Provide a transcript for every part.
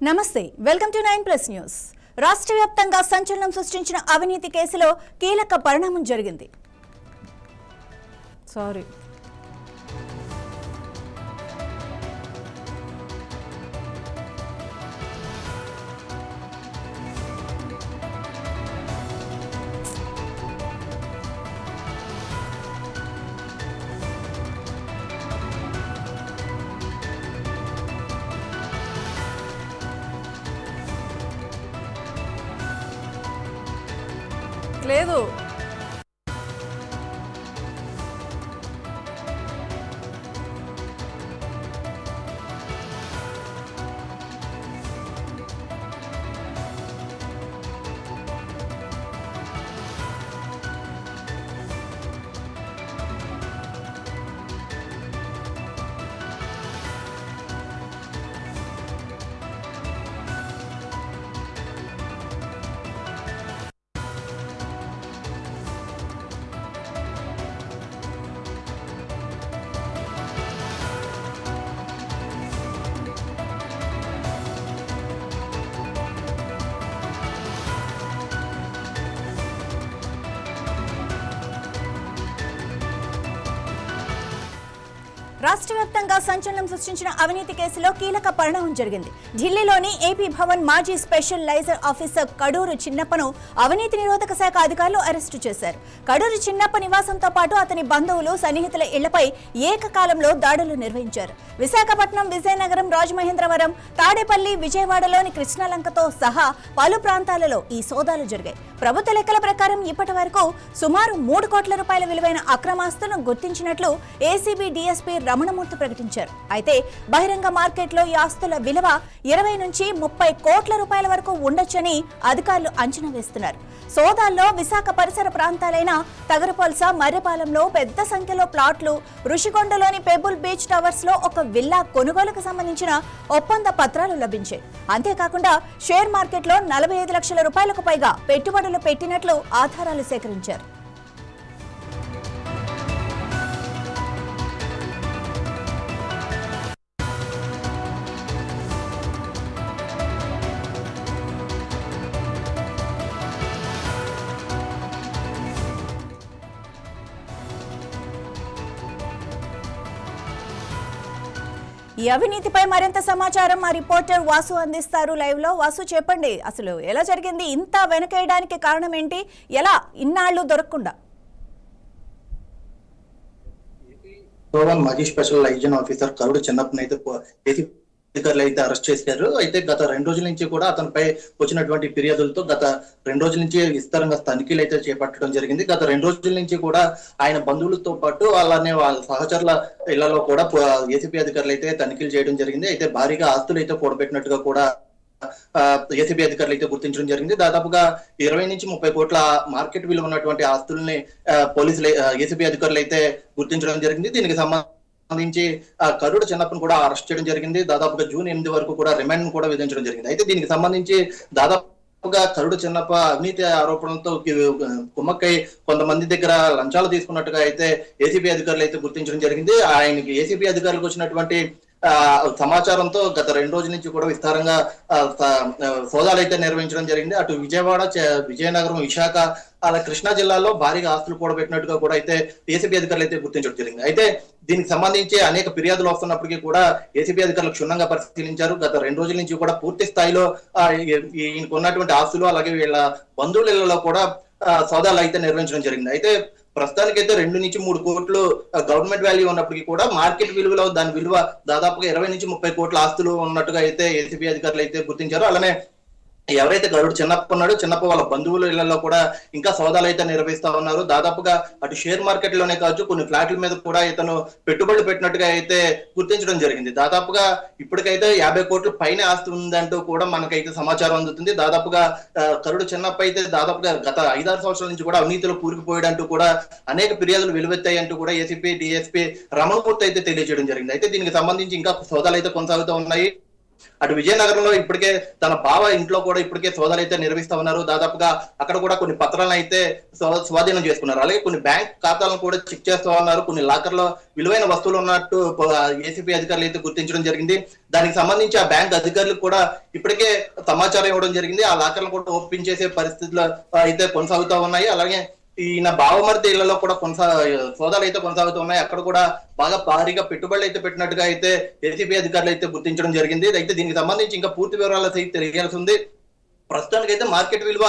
నమస్తే welcome to 9+ news. రాష్ట్ర వ్యాప్తంగా సంచలనం సృష్టించిన అవినీతి కేసులో కీలక పరిణామం జరిగింది. లేదు రాష్ట్ర వ్యాప్తంగా సంచలనం సృష్టించిన అవినీతి కేసులో కీలక పరిణామం జరిగింది. ఢిల్లీలోని ఏపీ భవన్ మాజీ స్పెషల్ లైజర్ ఆఫీసర్ కడూరు చిన్నప్పను అవినీతి నిరోధక శాఖ అధికారులు అరెస్టు చేశారు. కడూరు చిన్నప్ప నివాసంతో పాటు అతని బంధువులు సన్నిహితుల ఇళ్లపై ఏకకాలంలో దాడులు నిర్వహించారు. విశాఖపట్నం, విజయనగరం, రాజమహేంద్రవరం, తాడేపల్లి, విజయవాడలోని కృష్ణాలంకతో సహా పలు ప్రాంతాలలో ఈ సోదాలు జరిగాయి. ప్రభుత్వ లెక్కల ప్రకారం ఇప్పటి వరకు సుమారు 3 కోట్ల రూపాయల విలువైన అక్రమాస్తులను గుర్తించినట్లు ఏసీబీ డీఎస్పీ రమణమూర్తి ప్రకటించారు. అయితే బహిరంగ మార్కెట్లో ఈ ఆస్తుల విలువ 20 నుంచి 30 కోట్ల రూపాయల వరకు ఉండొచ్చని అధికారులు అంచనా వేస్తున్నారు. సోదాల్లో విశాఖ పరిసర ప్రాంతాలైన తగరపొల్స, మర్రెపాలెంలో పెద్ద సంఖ్యలో ప్లాట్లు, ఋషికొండలోని పెబుల్ బీచ్ టవర్స్ లో ఒక విల్లా కొనుగోలుకు సంబంధించిన ఒప్పంద పత్రాలు లభించాయి. అంతేకాకుండా షేర్ మార్కెట్లో 45 లక్షల రూపాయలకు పైగా పెట్టుబడులు పెట్టినట్లు ఆధారాలు సేకరించారు. ఈ అవినీతిపై మరింత సమాచారం మా రిపోర్టర్ వాసు అందిస్తారు లైవ్ లో. వాసు, చెప్పండి, అసలు ఎలా జరిగింది? ఇంత వెనకేయడానికి కారణం ఏంటి? ఎలా ఇన్నాళ్లు దొరకకుండా? మాజీ స్పెషల్ లైజన్ ఆఫీసర్ కరుడు చిన్నప్పనైతే అధికారులు అయితే అరెస్ట్ చేశారు. అయితే గత 2 రోజుల నుంచి కూడా అతనిపై వచ్చినటువంటి ఫిర్యాదులతో గత 2 రోజుల నుంచి విస్తారంగా తనిఖీలు అయితే చేపట్టడం జరిగింది. గత 2 రోజుల నుంచి కూడా ఆయన బంధువులతో పాటు అలానే వాళ్ళ సహచరుల ఇళ్లలో కూడా ఏసీబీ అధికారులు అయితే తనిఖీలు చేయడం జరిగింది. అయితే భారీగా ఆస్తులు అయితే కూడబెట్టినట్టుగా కూడా ఏసీబీ అధికారులు అయితే గుర్తించడం జరిగింది. దాదాపుగా 20 నుంచి 30 కోట్ల మార్కెట్ విలువ ఉన్నటువంటి ఆస్తుల్ని పోలీసులు ఏసీబీ అధికారులు అయితే గుర్తించడం జరిగింది. దీనికి సంబంధించి కరుడు చిన్నప్పని కూడా అరెస్ట్ చేయడం జరిగింది. దాదాపుగా జూన్ 8 వరకు కూడా రిమాండ్ కూడా విధించడం జరిగింది. అయితే దీనికి సంబంధించి దాదాపుగా కరుడు చిన్నప్ప అవినీతి ఆరోపణలతో కుమ్మక్కై కొంతమంది దగ్గర లంచాలు తీసుకున్నట్టుగా అయితే ఏసీబీ అధికారులు అయితే గుర్తించడం జరిగింది. ఆయనకి ఏసీబీ అధికారులకు వచ్చినటువంటి సమాచారంతో గత 2 రోజుల నుంచి కూడా విస్తారంగా సోదాలు అయితే నిర్వహించడం జరిగింది. అటు విజయవాడ, విజయనగరం, విశాఖ, అలా కృష్ణా జిల్లాలో భారీగా ఆస్తులు కూడబెట్టినట్టుగా కూడా అయితే ఏసీబీ అధికారులు అయితే గుర్తించడం జరిగింది. అయితే దీనికి సంబంధించి అనేక ఫిర్యాదులు వస్తున్నప్పటికీ కూడా ఏసీబీ అధికారులు క్షుణ్ణంగా పరిశీలించారు. గత 2 రోజుల నుంచి కూడా పూర్తి స్థాయిలో ఈయనకు ఉన్నటువంటి ఆస్తులు అలాగే వీళ్ళ బంధువులలో కూడా సోదాలు అయితే నిర్వహించడం జరిగింది. అయితే ప్రస్తుతానికైతే 2 నుంచి 3 కోట్లు గవర్నమెంట్ వాల్యూ ఉన్నప్పటికీ కూడా మార్కెట్ విలువలో దాని విలువ దాదాపుగా 20 నుంచి 30 కోట్ల ఆస్తులు ఉన్నట్టుగా అయితే ఏసీబీ అధికారులు అయితే గుర్తించారు. అలానే ఎవరైతే గరుడు చిన్నప్ప ఉన్నాడో చిన్నప్ప వాళ్ళ బంధువుల ఇళ్లలో కూడా ఇంకా సోదాలు అయితే నిర్వహిస్తా ఉన్నారు. దాదాపుగా అటు షేర్ మార్కెట్ లోనే కావచ్చు కొన్ని ఫ్లాట్ల మీద కూడా ఇతను పెట్టుబడులు పెట్టినట్టుగా అయితే గుర్తించడం జరిగింది. దాదాపుగా ఇప్పటికైతే 50 కోట్ల పైన ఆస్తి ఉందంటూ కూడా మనకైతే సమాచారం అందుతుంది. దాదాపుగా కరుడు చిన్నప్ప అయితే దాదాపుగా గత 5-6 సంవత్సరాల నుంచి కూడా అవినీతిలో కూరుకుపోయాడంటూ కూడా అనేక ఫిర్యాదులు వెలువెత్తాయంటూ కూడా ఏసీపీ డీఎస్పీ రమణమూర్తి అయితే తెలియజేయడం జరిగింది. అయితే దీనికి సంబంధించి ఇంకా సోదాలు అయితే కొనసాగుతూ ఉన్నాయి. అటు విజయనగరంలో ఇప్పటికే తన బావ ఇంట్లో కూడా ఇప్పటికే సోదాలు అయితే నిర్వహిస్తా ఉన్నారు. దాదాపుగా అక్కడ కూడా కొన్ని పత్రాలను అయితే స్వాధీనం చేసుకున్నారు. అలాగే కొన్ని బ్యాంక్ ఖాతాలను కూడా చెక్ చేస్తూ ఉన్నారు. కొన్ని లాకర్లో విలువైన వస్తువులు ఉన్నట్టు ఏసీపీ అధికారులు అయితే గుర్తించడం జరిగింది. దానికి సంబంధించి ఆ బ్యాంక్ అధికారులకు కూడా ఇప్పటికే సమాచారం ఇవ్వడం జరిగింది. ఆ లాకర్లను కూడా ఓపెన్ చేసే పరిస్థితులు అయితే కొనసాగుతూ ఉన్నాయి. అలాగే ఈయన బావమర్ది ఇళ్లలో కూడా సోదాలు అయితే కొనసాగుతూ ఉన్నాయి. అక్కడ కూడా బాగా భారీగా పెట్టుబడులు అయితే పెట్టినట్టుగా అయితే ఏసీబీ అధికారులు అయితే గుర్తించడం జరిగింది. అయితే దీనికి సంబంధించి ఇంకా పూర్తి వివరాలు అయితే తెలియాల్సి ఉంది. ప్రస్తుతానికి అయితే మార్కెట్ విలువ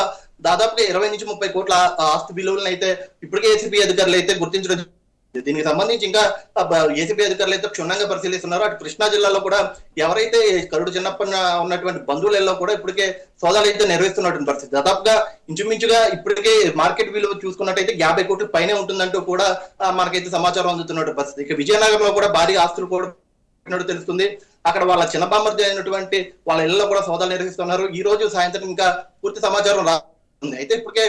దాదాపుగా 20 నుంచి 30 కోట్ల ఆస్తి విలువలను అయితే ఇప్పటికే ఏసీబీ అధికారులు అయితే గుర్తించడం. దీనికి సంబంధించి ఇంకా ఏసీబీ అధికారులు అయితే క్షుణ్ణంగా పరిశీలిస్తున్నారు. అటు కృష్ణా జిల్లాలో కూడా ఎవరైతే కరుడు చిన్నప్పన్న ఉన్నటువంటి బంధువులలో కూడా ఇప్పటికే సోదాలు అయితే నిర్వహిస్తున్నటువంటి పరిస్థితి. దాదాపుగా ఇంచుమించుగా ఇప్పటికే మార్కెట్ విలువ చూసుకున్నట్టయితే 50 కోట్ల పైనే ఉంటుందంటూ కూడా మనకైతే సమాచారం అందుతున్నటువంటి పరిస్థితి. ఇక విజయనగరంలో కూడా భారీ ఆస్తులు కూడా తెలుస్తుంది. అక్కడ వాళ్ళ చిన్న బామ్మర్ది అయినటువంటి వాళ్ళ ఇళ్లలో కూడా సోదాలు నిర్వహిస్తున్నారు. ఈ రోజు సాయంత్రం ఇంకా పూర్తి సమాచారం ఉంది. అయితే ఇప్పటికే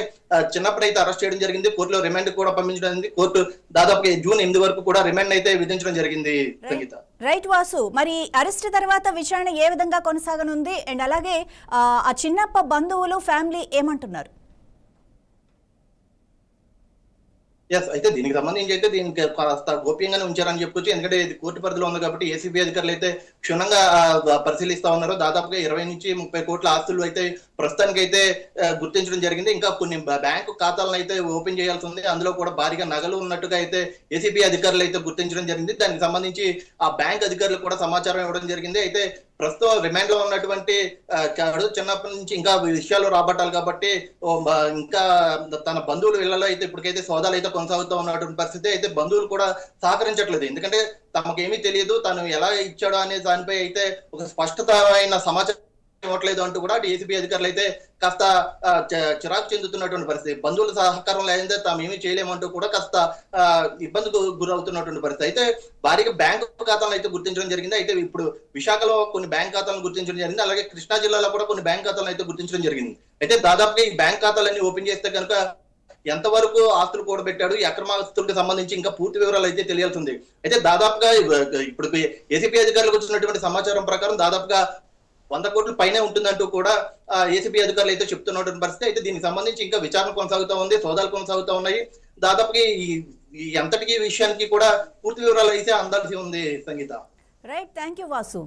చిన్నప్పుడు అయితే అరెస్ట్ చేయడం జరిగింది. కోర్టులో రిమాండ్ కూడా పంపించడం జరిగింది. కోర్టు దాదాపుగా జూన్ 8 వరకు కూడా రిమాండ్ అయితే విధించడం జరిగింది. సంగీత, రైట్ వాసు, మరి అరెస్ట్ తర్వాత విచారణ ఏ విధంగా కొనసాగనుంది? అండ్ అలాగే ఆ చిన్నప్ప బంధువులు ఫ్యామిలీ ఏమంటున్నారు? అయితే దీనికి సంబంధించి అయితే దీనికి కాస్త గోప్యంగానే ఉంచారని చెప్పొచ్చు. ఎందుకంటే ఇది కోర్టు పరిధిలో ఉంది కాబట్టి ఏసీబీ అధికారులు అయితే క్షుణ్ణంగా పరిశీలిస్తా ఉన్నారు. దాదాపుగా 20 నుంచి 30 కోట్ల ఆస్తులు అయితే ప్రస్తుతానికి అయితే గుర్తించడం జరిగింది. ఇంకా కొన్ని బ్యాంకు ఖాతాలను అయితే ఓపెన్ చేయాల్సి ఉంది. అందులో కూడా భారీగా నగలు ఉన్నట్టుగా అయితే ఏసీబీ అధికారులు అయితే గుర్తించడం జరిగింది. దానికి సంబంధించి ఆ బ్యాంక్ అధికారులు కూడా సమాచారం ఇవ్వడం జరిగింది. అయితే ప్రస్తుతం రిమాండ్ లో ఉన్నటువంటి చిన్నప్పటి నుంచి ఇంకా విషయాలు రాబట్టాలి కాబట్టి ఇంకా తన బంధువుల ఇళ్లలో అయితే ఇప్పటికైతే సోదాలు అయితే కొనసాగుతూ ఉన్నటువంటి పరిస్థితి. అయితే బంధువులు కూడా సహకరించట్లేదు. ఎందుకంటే తమకేమీ తెలియదు, తను ఎలా ఇచ్చాడో అనే దానిపై అయితే ఒక స్పష్టమైన సమాచారం ఇవ్వట్లేదు అంటూ కూడా ఏసీబీ అధికారులు అయితే కాస్త చిరాకు చెందుతున్నటువంటి పరిస్థితి. బంధువుల సహకారం లేదంటే తాము ఏమీ చేయలేమంటూ కూడా కాస్త ఇబ్బందికి గురవుతున్నటువంటి పరిస్థితి. అయితే భారీగా బ్యాంకు ఖాతాలను అయితే గుర్తించడం జరిగింది. అయితే ఇప్పుడు విశాఖలో కొన్ని బ్యాంక్ ఖాతాలను గుర్తించడం జరిగింది. అలాగే కృష్ణా జిల్లాలో కూడా కొన్ని బ్యాంక్ ఖాతాలను అయితే గుర్తించడం జరిగింది. అయితే దాదాపుగా ఈ బ్యాంక్ ఖాతాలన్నీ ఓపెన్ చేస్తే కనుక ఎంతవరకు ఆస్తులు కూడబెట్టాడు, ఈ అక్రమాస్తులకు సంబంధించి ఇంకా పూర్తి వివరాలు అయితే తెలియాల్సి ఉంది. అయితే దాదాపుగా ఇప్పుడు ఏసీబీ అధికారులకు వచ్చినటువంటి సమాచారం ప్రకారం దాదాపుగా 100 కోట్ల పైనే ఉంటుందంటూ కూడా ఏసీబీ అధికారులు అయితే చెప్తున్నటువంటి పరిస్థితి. అయితే దీనికి సంబంధించి ఇంకా విచారణ కొనసాగుతూ ఉంది, సోదాలు కొనసాగుతూ ఉన్నాయి. దాదాపుగా ఈ ఎంతటికి విషయానికి కూడా పూర్తి వివరాలు అయితే అందాల్సి ఉంది. సంగీత, రైట్, థ్యాంక్ యూ వాసు.